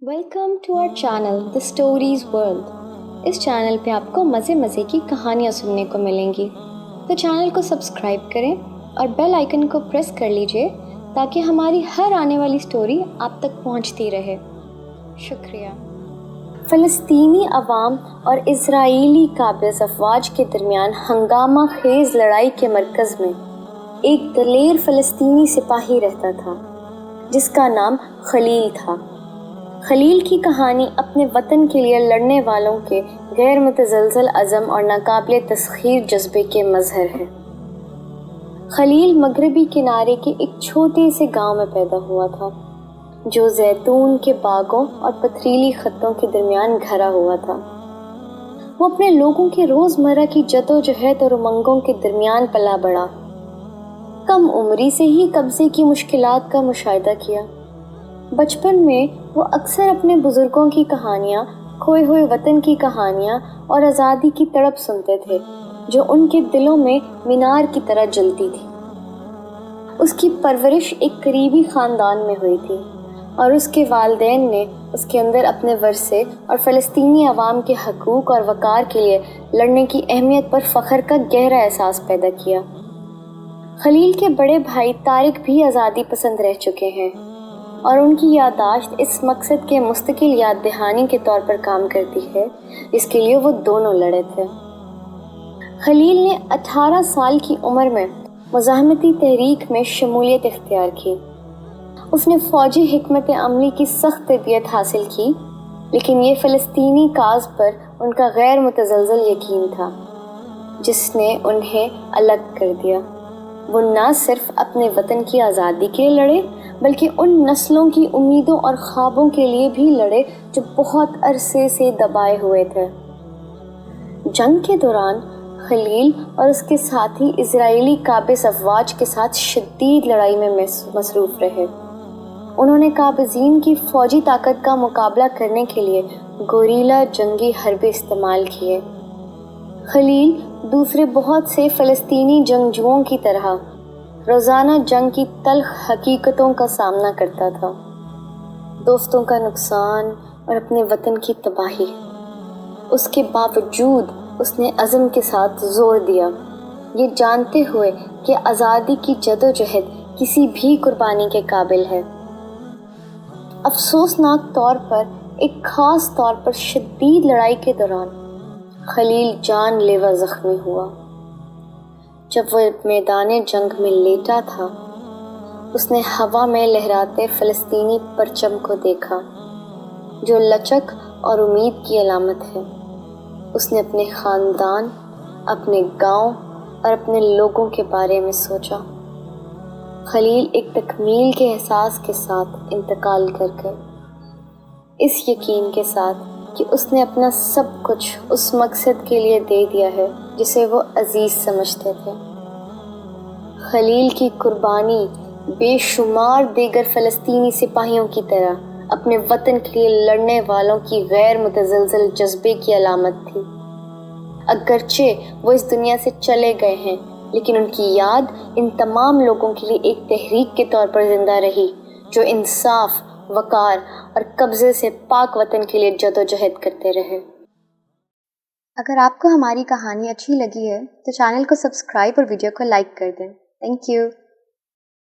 Welcome to our channel the stories world. इस channel पे आपको मज़े मज़े की कहानियाँ सुनने को मिलेंगी, तो चैनल को सब्सक्राइब करें और बेल आइकन को प्रेस कर लीजिए ताकि हमारी हर आने वाली स्टोरी आप तक पहुंचती रहे। शुक्रिया। फ़लस्तीनी अवाम और इज़राइली काबिज़ अफ़वाज के दरमियान हंगामा खेज़ लड़ाई के मरकज़ में एक दलेर फ़लस्तीनी सिपाही रहता था जिसका नाम खलील था। खलील की कहानी अपने वतन के लिए लड़ने वालों के गैर मुतज़लज़ल अज़म और नाकाबिले तस्ख़ीर जज्बे के मज़हर है। खलील मगरबी किनारे के एक छोटे से गांव में पैदा हुआ था जो जैतून के बागों और पथरीली खत्तों के दरमियान घरा हुआ था। वो अपने लोगों के रोज़मर्रा की जदोजहद और उमंगों के दरमियान पला बढ़ा। कम उम्री से ही कब्ज़े की मुश्किलात का मुशाहिदा किया। बचपन में वो अक्सर अपने बुज़ुर्गों की कहानियाँ, खोए हुए वतन की कहानियाँ और आज़ादी की तड़प सुनते थे जो उनके दिलों में मीनार की तरह जलती थी। उसकी परवरिश एक करीबी ख़ानदान में हुई थी और उसके वालिदैन ने उसके अंदर अपने वर्से और फ़लस्तीनी अवाम के हकूक़ और वक़ार के लिए लड़ने की अहमियत पर फ़ख्र का गहरा एहसास पैदा किया। खलील के बड़े भाई तारिक भी आज़ादी पसंद रह चुके हैं और उनकी याददाश्त इस मकसद के मुस्तकिल याद दहानी के तौर पर काम करती है जिसके लिए वो दोनों लड़े थे। खलील ने 18 साल की उम्र में मुज़ाहमती तहरीक में शमूलियत इख्तियार की। उसने फ़ौजी हिकमत अमली की सख्त तरबियत हासिल की, लेकिन ये फ़लस्तीनी काज़ पर उनका गैर मुतज़लज़ल यकीन था जिसने उन्हें अलग कर दिया। वो न सिर्फ अपने वतन की आज़ादी के लिए लड़े बल्कि उन नस्लों की उम्मीदों और ख्वाबों के लिए भी लड़े जो बहुत अरसे से दबाए हुए थे। जंग के दौरान खलील और उसके साथी इज़राइली काबिज़ अफ़वाज के साथ शदीद लड़ाई में मसरूफ़ रहे। उन्होंने काबिज़ीन की फ़ौजी ताकत का मुकाबला करने के लिए गोरीला जंगी हरबे इस्तेमाल किए। खलील दूसरे बहुत से फ़लस्तीनी जंगजुओं की तरह रोज़ाना जंग की तल्ख़ हकीकतों का सामना करता था, दोस्तों का नुकसान और अपने वतन की तबाही। उसके बावजूद उसने अज़म के साथ ज़ोर दिया, ये जानते हुए कि आज़ादी की जदोजहद किसी भी कुर्बानी के काबिल है। अफसोसनाक तौर पर एक ख़ास तौर पर शदीद लड़ाई के दौरान खलील जानलेवा ज़ख्मी हुआ। जब वह मैदान जंग में लेटा था, उसने हवा में लहराते फ़लस्तीनी परचम को देखा जो लचक और उम्मीद की अलामत है। उसने अपने ख़ानदान, अपने गांव और अपने लोगों के बारे में सोचा। खलील एक तकमील के एहसास के साथ इंतकाल कर गए, इस यकीन के साथ कि उसने अपना सब कुछ उस मकसद के लिए दे दिया है जिसे वो अजीज़ समझते थे। खलील की कुर्बानी बेशुमार दीगर फ़लस्तीनी सिपाहियों की तरह अपने वतन के लिए लड़ने वालों की गैर मुतज़लज़ल जज्बे की अलामत थी। अगरचे वो इस दुनिया से चले गए हैं, लेकिन उनकी याद इन तमाम लोगों के लिए एक तहरीक के तौर पर ज़िंदा रही जो इंसाफ, वक़ार और कब्ज़े से पाक वतन के लिए जदोजहद करते रहे। अगर आपको हमारी कहानी अच्छी लगी है तो चैनल को सब्सक्राइब और वीडियो को लाइक कर दें। Thank you.